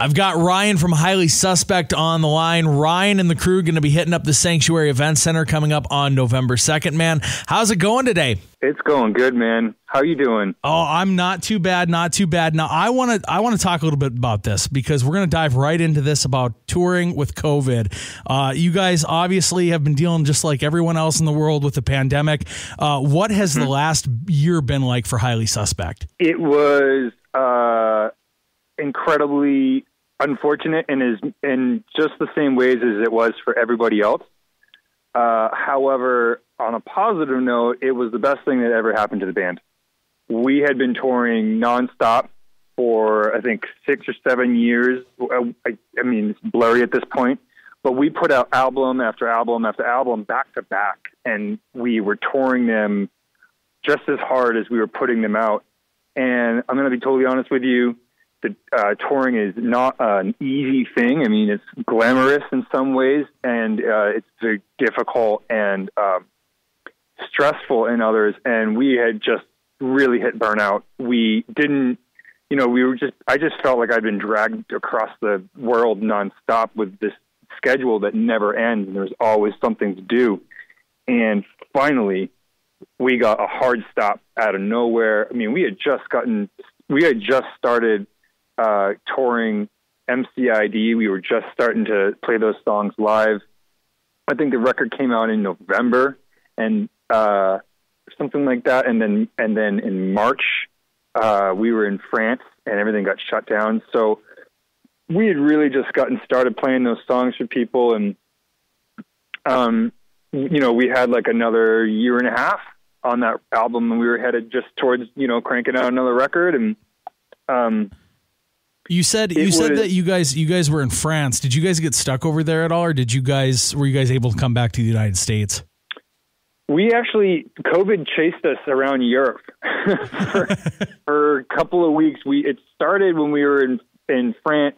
I've got Ryan from Highly Suspect on the line. Ryan and the crew going to be hitting up the Sanctuary Events Center coming up on November 2nd, man. How's it going today? It's going good, man. How you doing? Oh, I'm not too bad, not too bad. Now, I want to talk a little bit about this because we're going to dive right into this about touring with COVID. You guys obviously have been dealing just like everyone else in the world with the pandemic. What has the last year been like for Highly Suspect? It was incredibly unfortunate and is in just the same ways as it was for everybody else. However, on a positive note, it was the best thing that ever happened to the band. We had been touring nonstop for, I think, 6 or 7 years. I mean, it's blurry at this point, but we put out album after album after album back to back, and we were touring them just as hard as we were putting them out. And I'm going to be totally honest with you, the touring is not an easy thing. I mean, it's glamorous in some ways, and it's very difficult and stressful in others. And we had just really hit burnout. We didn't, I just felt like I'd been dragged across the world nonstop with this schedule that never ends, and there's always something to do. And finally, we got a hard stop out of nowhere. I mean, we had just started touring MCID. We were just starting to play those songs live. I think the record came out in November and something like that. And then in March, we were in France and everything got shut down. So we had really just gotten started playing those songs for people. And, we had like another year and a half on that album, and we were headed just towards, cranking out another record. And, You said that you guys were in France. Did you guys get stuck over there at all, or were you guys able to come back to the United States? We actually, COVID chased us around Europe for a couple of weeks. It started when we were in France,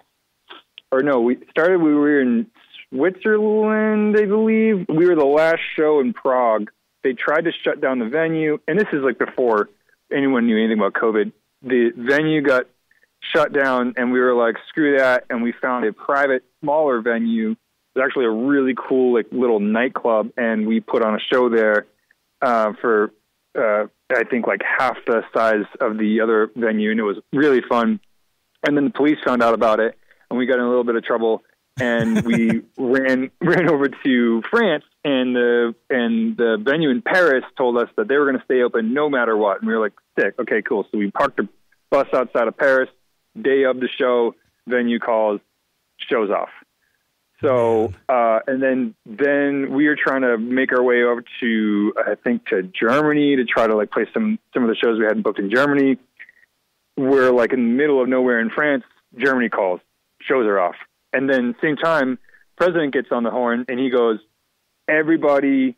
we were in Switzerland, I believe. We were the last show in Prague. They tried to shut down the venue, and this is like before anyone knew anything about COVID. The venue got shut down, and we were like, screw that, and we found a private, smaller venue. It was actually a really cool, like, little nightclub, and we put on a show there for, I think, like half the size of the other venue, and it was really fun. And then the police found out about it, and we got in a little bit of trouble, and we ran over to France, and the venue in Paris told us that they were going to stay open no matter what, and we were like, sick, okay, cool. So we parked the bus outside of Paris. Day of the show, venue calls, show's off. So, and then we were trying to make our way over to Germany to try to like play some of the shows we hadn't booked in Germany. We're like in the middle of nowhere in France. Germany calls, shows are off. And then same time, President gets on the horn and he goes, everybody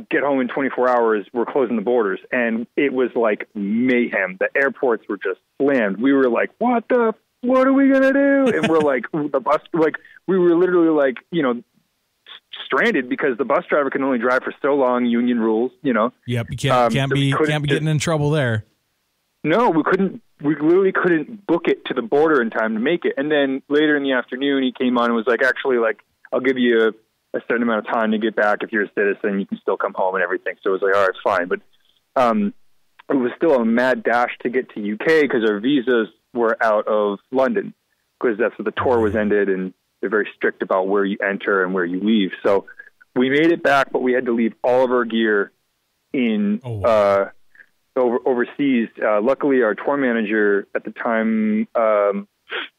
get home in 24 hours. We're closing the borders. And it was like mayhem. The airports were just slammed. We were like, what are we going to do? And we're like, we were literally like, stranded because the bus driver can only drive for so long, union rules, Yep. You can't be getting in trouble there. No, we literally couldn't book it to the border in time to make it. And then later in the afternoon, he came on and was like, actually, like, I'll give you a certain amount of time to get back. If you're a citizen, you can still come home and everything. So it was like, all right, fine. But it was still a mad dash to get to UK because our visas were out of London because that's where the tour was ended, and they're very strict about where you enter and where you leave. So we made it back, but we had to leave all of our gear in overseas. Luckily, our tour manager at the time,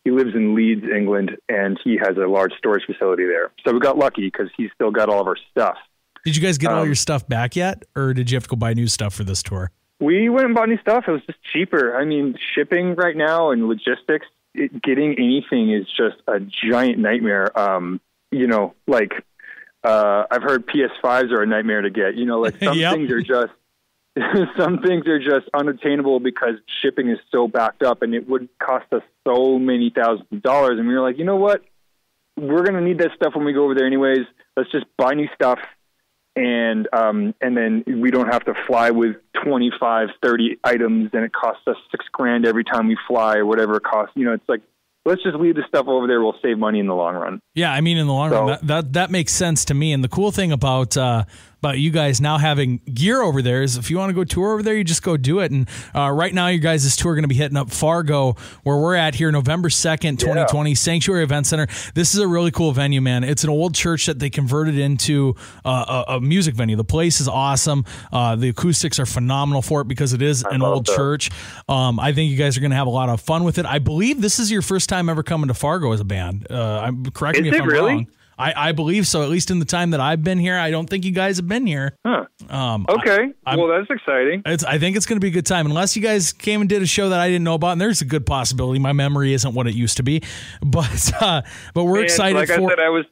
he lives in Leeds, England, and he has a large storage facility there. So we got lucky because he still got all of our stuff. Did you guys get all your stuff back yet, or did you have to go buy new stuff for this tour? We went and bought new stuff. It was just cheaper. I mean, shipping right now and logistics, getting anything is just a giant nightmare. I've heard PS5s are a nightmare to get. Things are just some things are just unattainable because shipping is so backed up, and it would cost us so many thousands of dollars. And we were like, you know what? We're going to need that stuff when we go over there anyways. Let's just buy new stuff. And then we don't have to fly with 25, 30 items, and it costs us $6,000 every time we fly or whatever it costs. It's like, let's just leave the stuff over there. We'll save money in the long run. Yeah, I mean, in the long run, that makes sense to me. And the cool thing about you guys now having gear over there is if you want to go tour over there, you just go do it. And right now, you guys' tour going to be hitting up Fargo, where we're at here, November 2nd, 2020, Sanctuary Events Center. This is a really cool venue, man. It's an old church that they converted into a music venue. The place is awesome. The acoustics are phenomenal for it because it is an old church. I think you guys are going to have a lot of fun with it. I believe this is your first time ever coming to Fargo as a band. Correct me if I'm wrong. I believe so, at least in the time that I've been here. I don't think you guys have been here. Huh. Okay. Well, that's exciting. I think it's going to be a good time, unless you guys came and did a show that I didn't know about, and there's a good possibility. My memory isn't what it used to be, but we're excited. Like I said, I was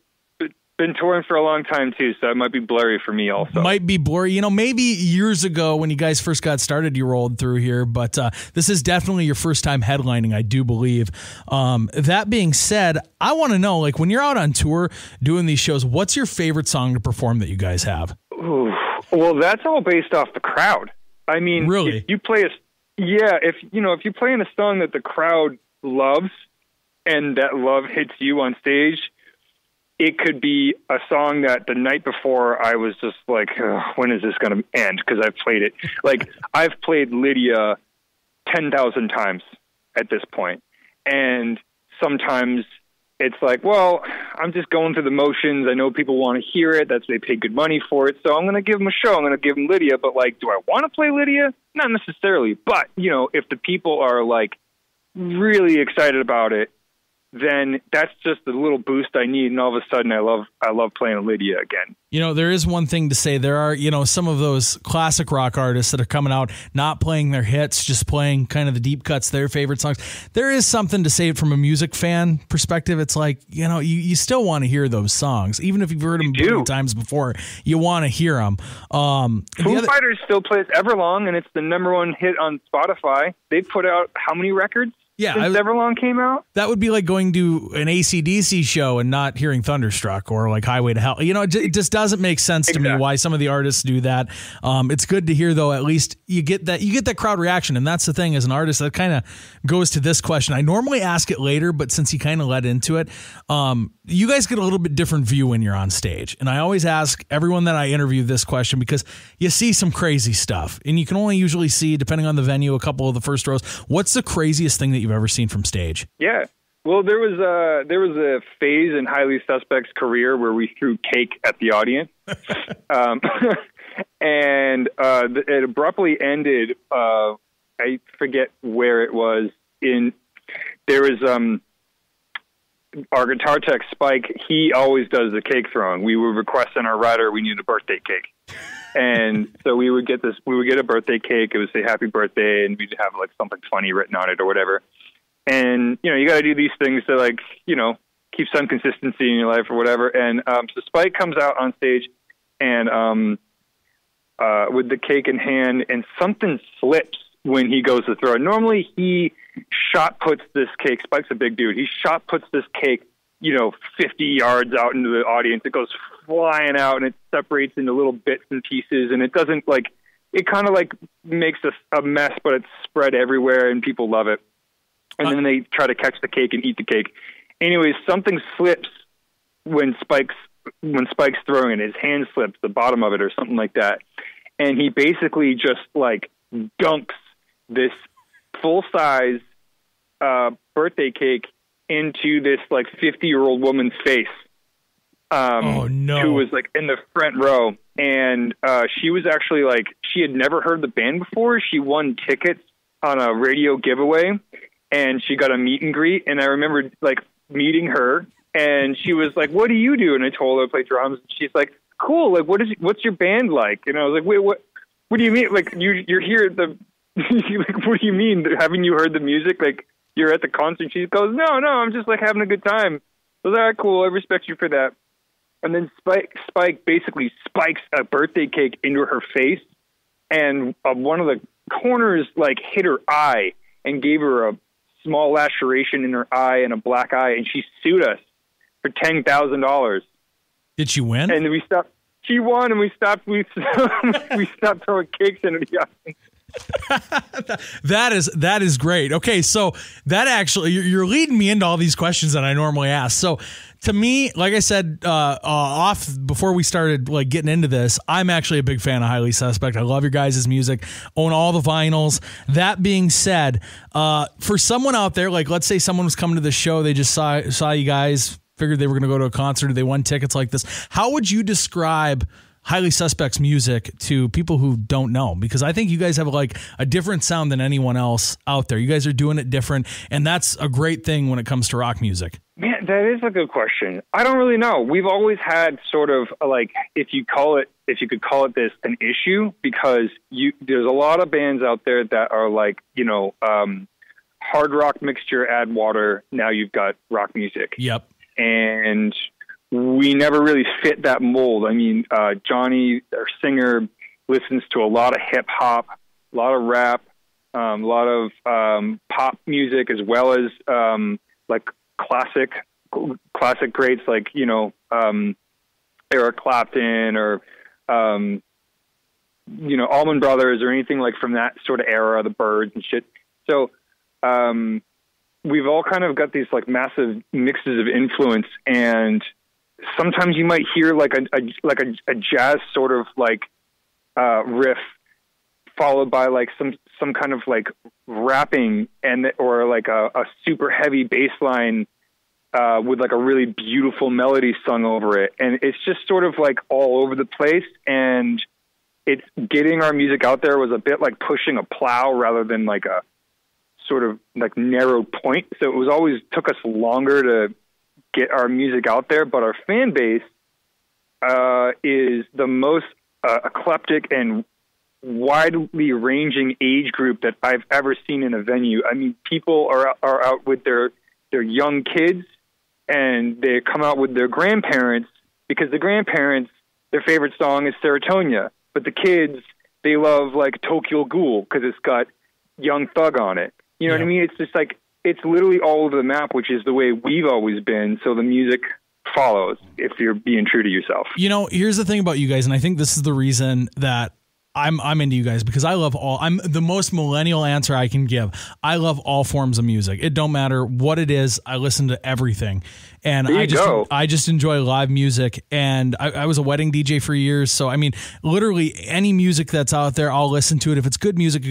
been touring for a long time too, so it might be blurry for me also. Might be blurry. You know, maybe years ago when you guys first got started, you rolled through here, but this is definitely your first time headlining, I do believe. That being said, I want to know, like, when you're out on tour doing these shows, what's your favorite song to perform that you guys have? Ooh, well, that's all based off the crowd. I mean, really? If you play if you play in a song that the crowd loves and that love hits you on stage, it could be a song that the night before I was just like, when is this going to end? Because I've played it. Like, I've played Lydia 10,000 times at this point. And sometimes it's like, well, I'm just going through the motions. I know people want to hear it. They pay good money for it. So I'm going to give them a show. I'm going to give them Lydia. But, like, do I want to play Lydia? Not necessarily. But, you know, if the people are, like, really excited about it, then that's just the little boost I need, and all of a sudden I love playing Lydia again. You know, there is one thing to say. There are, you know, some of those classic rock artists that are coming out, not playing their hits, just playing kind of the deep cuts, their favorite songs. There is something to say from a music fan perspective. It's like, you know, you still want to hear those songs. Even if you've heard them many times before, you want to hear them. Foo Fighters still plays Everlong, and it's the #1 hit on Spotify. They put out how many records? Yeah, since Everlong came out? That would be like going to an AC/DC show and not hearing Thunderstruck or like Highway to Hell. You know, it just doesn't make sense to me why some of the artists do that. It's good to hear, though, at least you get that crowd reaction. And that's the thing, as an artist, that kind of goes to this question. I normally ask it later, but since you kind of led into it, you guys get a little bit different view when you're on stage. And I always ask everyone that I interview this question because you see some crazy stuff, and you can only usually see, depending on the venue, a couple of the first rows. What's the craziest thing that you've ever seen from stage? Yeah. Well, there was a phase in Highly Suspect's career where we threw cake at the audience. And it abruptly ended. I forget where it was. There was our guitar tech, Spike. He always does the cake throwing. We would request in our rider, we need a birthday cake. And so we would get a birthday cake. It would say happy birthday, and we'd have like something funny written on it or whatever. And, you know, you got to do these things to, like, you know, keep some consistency in your life or whatever. And so Spike comes out on stage and with the cake in hand, and something slips when he goes to throw it. Normally he shot puts this cake. Spike's a big dude. He shot puts this cake, you know, 50 yards out into the audience. It goes flying out, and it separates into little bits and pieces. And it doesn't, like, it kind of like makes a mess, but it's spread everywhere, and people love it. And then they try to catch the cake and eat the cake. Anyways, something slips when Spike's throwing it. His hand slips, the bottom of it or something like that. And he basically just, like, dunks this full-size birthday cake into this, like, 50-year-old woman's face. Oh, no. Who was, like, in the front row. And she was actually, like, she had never heard the band before. She won tickets on a radio giveaway. And she got a meet and greet, and I remember, like, meeting her, and she was like, "What do you do?" And I told her I play drums, and she's like, "Cool, like, what's your band like?" And I was like, "Wait, what do you mean? Like, you're here at the, like, what do you mean? Haven't you heard the music? Like, you're at the concert?" She goes, No, I'm just, like, having a good time." I was like, "All right, cool, I respect you for that." And then Spike basically spikes a birthday cake into her face, and one of the corners, like, hit her eye and gave her a small laceration in her eye and a black eye, and she sued us for $10,000. Did she win? And we stopped. She won, and we stopped. We stopped throwing cakes into the audience. That is great. Okay, so that actually, you're leading me into all these questions that I normally ask. So to me, like I said off before we started like getting into this, I'm actually a big fan of Highly Suspect. I love your guys' music, own all the vinyls. That being said, for someone out there, like let's say someone was coming to the show, they just saw you guys, figured they were going to go to a concert, or they won tickets like this. How would you describe Highly Suspect's music to people who don't know? Because I think you guys have like a different sound than anyone else out there. You guys are doing it different, and that's a great thing when it comes to rock music. Man, that is a good question. I don't really know. We've always had sort of like, if you could call it this, an issue, because there's a lot of bands out there that are like, hard rock mixture, add water. Now you've got rock music. Yep. And we never really fit that mold. I mean, Johnny, our singer, listens to a lot of hip hop, a lot of rap, a lot of pop music, as well as like classic greats like Eric Clapton or Allman Brothers or anything like from that sort of era, the Byrds and shit. So we've all kind of got these like massive mixes of influence, and sometimes you might hear like a jazz sort of like riff followed by like some kind of like rapping or like a super heavy bass line with like a really beautiful melody sung over it. And it's just sort of like all over the place. And it's getting our music out there was a bit like pushing a plow rather than like a sort of like narrow point. So it was always took us longer to get our music out there, but our fan base is the most eclectic and widely ranging age group that I've ever seen in a venue. I mean, people are out with their young kids, and they come out with their grandparents, because the grandparents, their favorite song is Serotonia, but the kids, they love like Tokyo Ghoul because it's got Young Thug on it. You know what I mean? It's just like, it's literally all over the map, which is the way we've always been. So the music follows if you're being true to yourself. Here's the thing about you guys, and I think this is the reason that I'm into you guys, because I'm the most millennial answer I can give. I love all forms of music. It don't matter what it is. I listen to everything. And I just enjoy live music. And I was a wedding DJ for years. So, I mean, literally any music that's out there, I'll listen to it. If it's good music,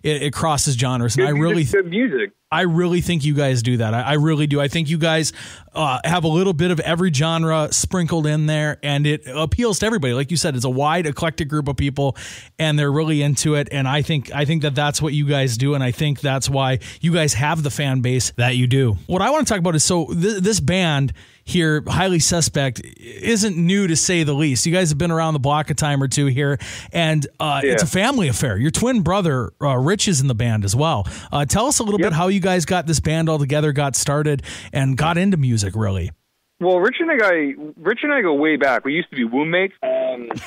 it crosses genres. And good music. I really think you guys do that. I really do. I think you guys have a little bit of every genre sprinkled in there, and it appeals to everybody. Like you said, it's a wide, eclectic group of people, and they're really into it. And I think that that's what you guys do, and I think that's why you guys have the fan base that you do. What I want to talk about is, so this band here, Highly Suspect, isn't new, to say the least. You guys have been around the block a time or two here, and it's a family affair. Your twin brother, Rich, is in the band as well. Tell us a little bit how you guys got this band all together, got started, and got into music, really. Well, Rich and I go way back. We used to be roommates.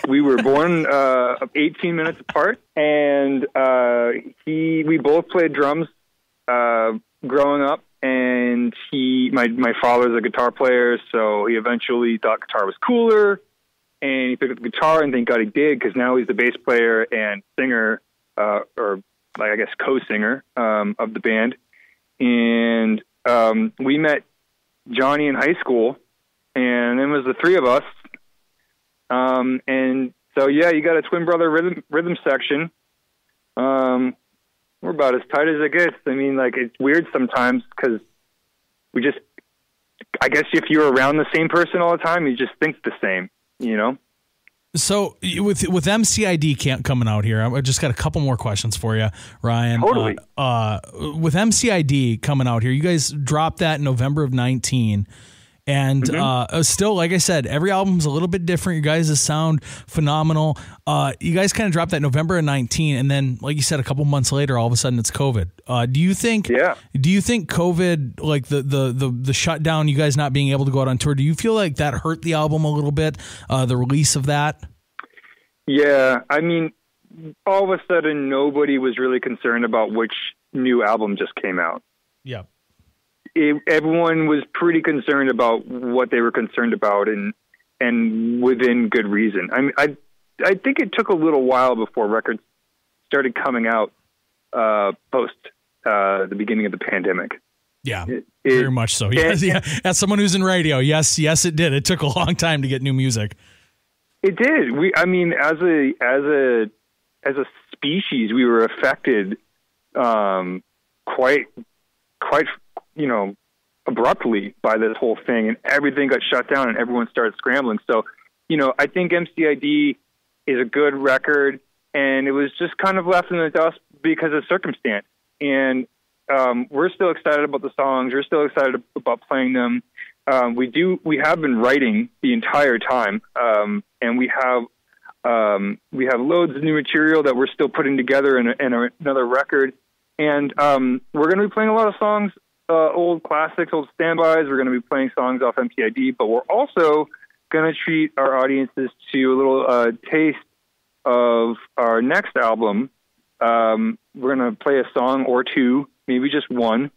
We were born 18 minutes apart, and we both played drums growing up. And my father's a guitar player, so he eventually thought guitar was cooler, and he picked up the guitar, and thank God he did, because now he's the bass player and singer, or like I guess co-singer of the band. And we met Johnny in high school, and it was the three of us. And so you got a twin brother rhythm section. We're about as tight as it gets. I mean, like, it's weird sometimes because I guess if you're around the same person all the time, you just think the same, So with MCID coming out here, I just got a couple more questions for you, Ryan. Totally. With MCID coming out here, you guys dropped that in November of 19. And still, like I said, every album's a little bit different. You guys sound phenomenal. You guys kind of dropped that November of 19, and then, like you said, a couple months later, all of a sudden it's COVID. Do you think COVID, like the shutdown, you guys not being able to go out on tour, do you feel like that hurt the album a little bit, the release of that? Yeah, I mean, all of a sudden nobody was really concerned about which new album just came out. Yeah. Everyone was pretty concerned about what they were concerned about, and within good reason. I mean, I think it took a little while before records started coming out post the beginning of the pandemic. Yeah, very much so. Yes, yeah. As someone who's in radio, yes, it did. It took a long time to get new music. It did. I mean, as a species, we were affected quite, abruptly by this whole thing, and everything got shut down, and everyone started scrambling. So, I think MCID is a good record, and it was just kind of left in the dust because of circumstance. And we're still excited about the songs. We're still excited about playing them. We have been writing the entire time, and we have loads of new material that we're still putting together in another record. And we're going to be playing a lot of songs, old classics, old standbys. We're going to be playing songs off MPID, but we're also going to treat our audiences to a little taste of our next album. We're going to play a song or two, maybe just one,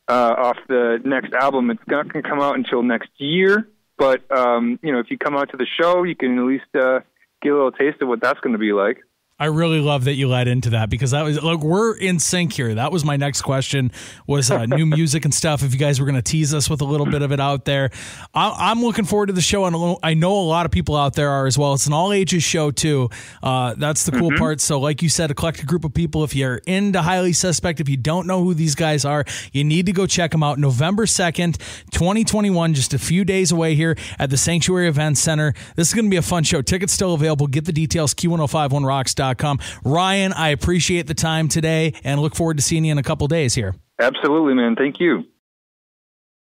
off the next album. It's not going to come out until next year, but if you come out to the show, you can at least get a little taste of what that's going to be like. I really love that you led into that, because that was, look, we're in sync here. That was my next question, was new music and stuff. If you guys were going to tease us with a little bit of it out there, I'm looking forward to the show. And I know a lot of people out there are as well. It's an all ages show too. That's the cool part. So like you said, eclectic group of people. If you're into Highly Suspect, if you don't know who these guys are, you need to go check them out. November 2nd, 2021, just a few days away here at the Sanctuary Events Center. This is going to be a fun show. Tickets still available. Get the details, Q1051rocks.com. Ryan, I appreciate the time today and look forward to seeing you in a couple days here. Absolutely, man. Thank you.